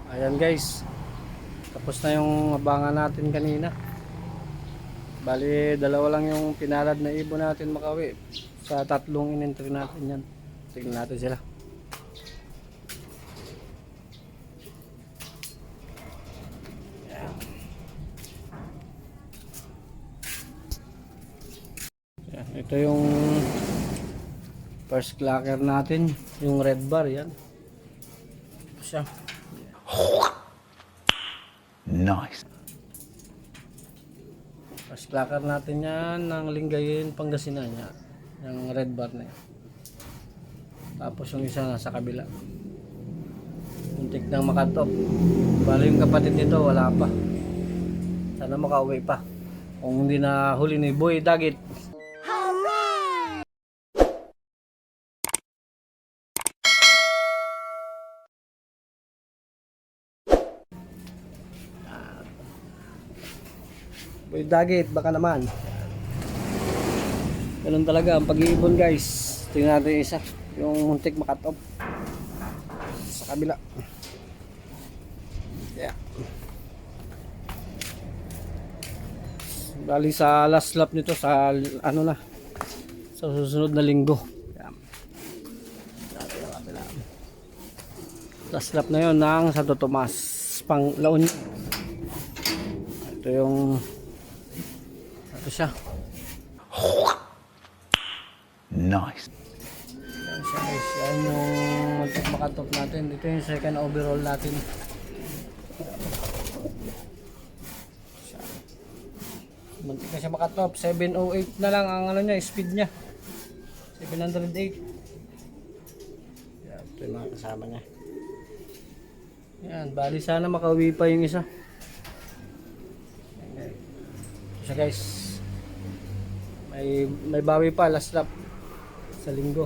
Ayan guys, tapos na yung abangan natin kanina. Bali, dalawa lang yung pinalad na ibon natin makawi. Sa tatlong in-entry natin yan. Tignan natin sila. Ayan, ito yung first clacker natin, yung red bar yan. Ito siya. Nice. First clacker natin yan ng Lingayen, Pangasinan yan. Yung red bar na yan. Tapos yung isa nasa kabila. Muntik nang makatop. Bali yung kapatid nito wala pa. Sana makauwi pa. Kung hindi na huli ni Boy Dagit. Boy Dagit, baka naman. Ganun talaga ang pag-iibon guys. Tingnan natin yung isa. Yung muntik makatop. Sa kabila. Yeah. Bali sa last lap nito sa ano na. Sa susunod na linggo. Yeah. Last lap na yon ng Santo Tomas. Pang La Union. Ito yung ito siya. Nice. Yan siya guys. Yan yung muntik makatop natin. Dito yung second overall natin. Muntik na siya makatop. 708 na lang ang ano niya, speed niya. 708. Yan, ito yung mga kasama niya. Yan, bali sana makauwi pa yung isa. Yan, ito siya guys. May bawi pa last lap sa linggo.